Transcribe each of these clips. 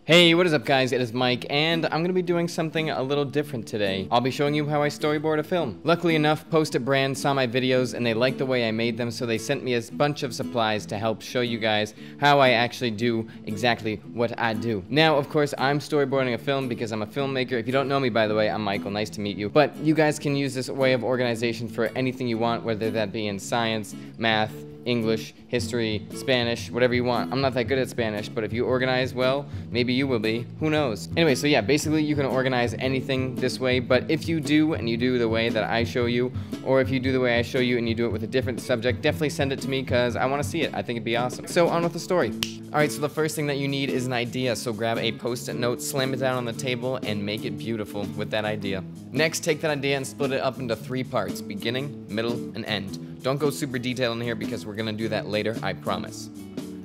Hey, what is up guys? It is Mike, and I'm going to be doing something a little different today. I'll be showing you how I storyboard a film. Luckily enough, Post-it Brand saw my videos and they liked the way I made them, so they sent me a bunch of supplies to help show you guys how I actually do exactly what I do. Now, of course, I'm storyboarding a film because I'm a filmmaker. If you don't know me, by the way, I'm Michael. Nice to meet you. But you guys can use this way of organization for anything you want, whether that be in science, math, English, history, Spanish, whatever you want. I'm not that good at Spanish, but if you organize well, maybe you will be. Who knows? Anyway, so yeah, basically you can organize anything this way, but if you do, and you do the way that I show you, or if you do the way I show you and you do it with a different subject, definitely send it to me because I want to see it. I think it'd be awesome. So on with the story. Alright, so the first thing that you need is an idea, so grab a post-it note, slam it down on the table, and make it beautiful with that idea. Next, take that idea and split it up into 3 parts, beginning, middle, and end. Don't go super detailed in here because we're gonna do that later, I promise.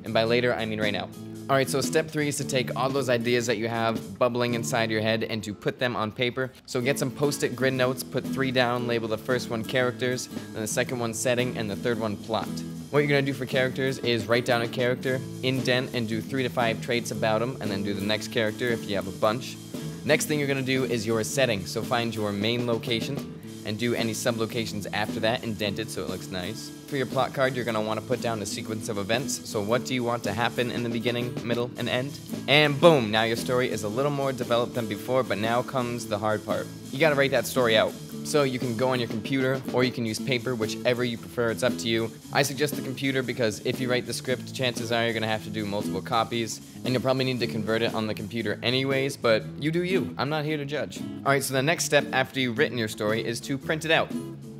And by later, I mean right now. Alright, so step 3 is to take all those ideas that you have bubbling inside your head and to put them on paper. So get some post-it grid notes, put 3 down, label the first one characters, then the second one setting, and the third one plot. What you're gonna do for characters is write down a character, indent, and do 3 to 5 traits about them, and then do the next character if you have a bunch. Next thing you're gonna do is your setting, so find your main location, and do any sub-locations after that, indent it so it looks nice. For your plot card, you're going to want to put down a sequence of events, so what do you want to happen in the beginning, middle, and end? And boom, now your story is a little more developed than before, but now comes the hard part. You got to write that story out. So you can go on your computer, or you can use paper, whichever you prefer, it's up to you. I suggest the computer because if you write the script, chances are you're going to have to do multiple copies, and you'll probably need to convert it on the computer anyways, but you do you. I'm not here to judge. Alright, so the next step after you've written your story is to print it out.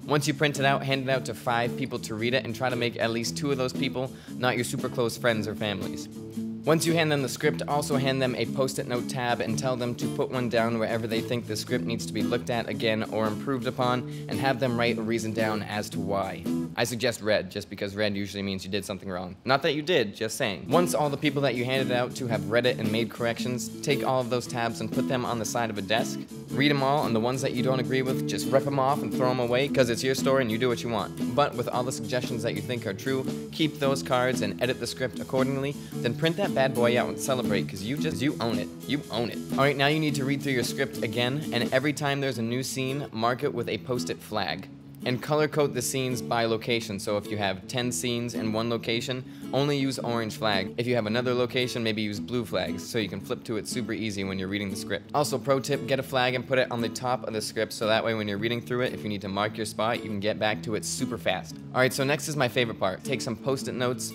Once you print it out, hand it out to 5 people to read it, and try to make at least 2 of those people not your super close friends or families. Once you hand them the script, also hand them a post-it note tab and tell them to put one down wherever they think the script needs to be looked at again or improved upon, and have them write a reason down as to why. I suggest red, just because red usually means you did something wrong. Not that you did, just saying. Once all the people that you handed it out to have read it and made corrections, take all of those tabs and put them on the side of a desk. Read them all, and the ones that you don't agree with, just rip them off and throw them away, because it's your story and you do what you want. But with all the suggestions that you think are true, keep those cards and edit the script accordingly, then print that bad boy out and celebrate, because you own it. You own it. Alright, now you need to read through your script again, and every time there's a new scene, mark it with a post-it flag. And color code the scenes by location, so if you have 10 scenes in one location, only use orange flag. If you have another location, maybe use blue flags, so you can flip to it super easy when you're reading the script. Also, pro tip, get a flag and put it on the top of the script, so that way when you're reading through it, if you need to mark your spot, you can get back to it super fast. Alright, so next is my favorite part. Take some post-it notes,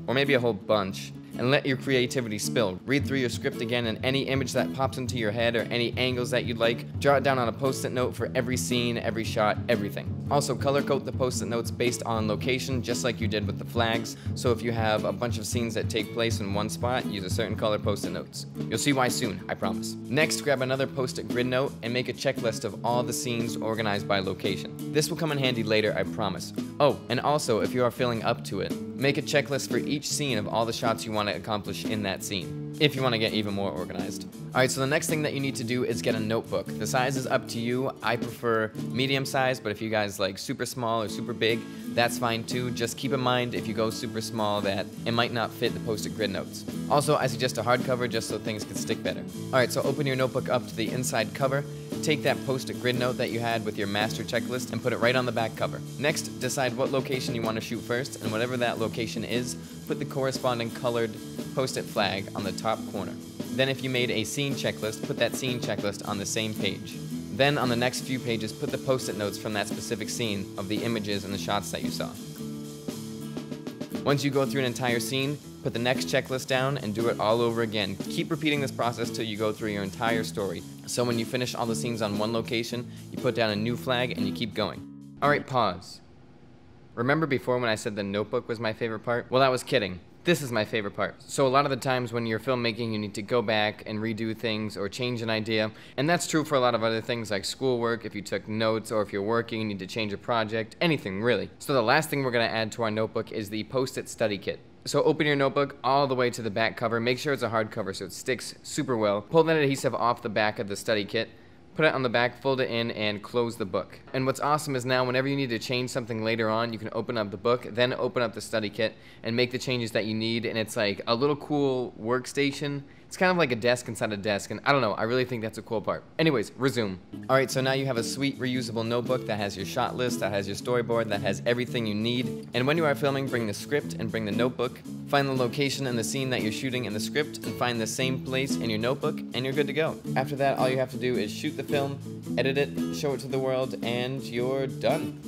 or maybe a whole bunch, and let your creativity spill. Read through your script again, and any image that pops into your head or any angles that you'd like, draw it down on a post-it note for every scene, every shot, everything. Also, color code the post-it notes based on location, just like you did with the flags. So if you have a bunch of scenes that take place in one spot, use a certain color post-it notes. You'll see why soon, I promise. Next, grab another post-it grid note and make a checklist of all the scenes organized by location. This will come in handy later, I promise. Oh, and also, if you are feeling up to it, make a checklist for each scene of all the shots you want to accomplish in that scene, if you want to get even more organized. Alright, so the next thing that you need to do is get a notebook. The size is up to you. I prefer medium size, but if you guys like super small or super big, that's fine too. Just keep in mind if you go super small that it might not fit the post-it grid notes. Also, I suggest a hardcover just so things can stick better. Alright, so open your notebook up to the inside cover. Take that post-it grid note that you had with your master checklist and put it right on the back cover. Next, decide what location you want to shoot first, and whatever that location is, put the corresponding colored post-it flag on the top corner. Then if you made a scene checklist, put that scene checklist on the same page. Then on the next few pages, put the post-it notes from that specific scene of the images and the shots that you saw. Once you go through an entire scene, put the next checklist down and do it all over again. Keep repeating this process till you go through your entire story. So when you finish all the scenes on one location, you put down a new flag and you keep going. Alright, pause. Remember before when I said the notebook was my favorite part? Well, I was kidding. This is my favorite part. So a lot of the times when you're filmmaking, you need to go back and redo things or change an idea. And that's true for a lot of other things like schoolwork, if you took notes, or if you're working, you need to change a project, anything really. So the last thing we're gonna add to our notebook is the post-it study kit. So open your notebook all the way to the back cover. Make sure it's a hard cover so it sticks super well. Pull that adhesive off the back of the study kit. Put it on the back, fold it in, and close the book. And what's awesome is now whenever you need to change something later on, you can open up the book, then open up the study kit, and make the changes that you need, and it's like a little cool workstation It's kind of like a desk inside a desk, and I don't know, I really think that's a cool part. Anyways, resume. Alright, so now you have a sweet reusable notebook that has your shot list, that has your storyboard, that has everything you need. And when you are filming, bring the script and bring the notebook. Find the location and the scene that you're shooting in the script, and find the same place in your notebook, and you're good to go. After that, all you have to do is shoot the film, edit it, show it to the world, and you're done.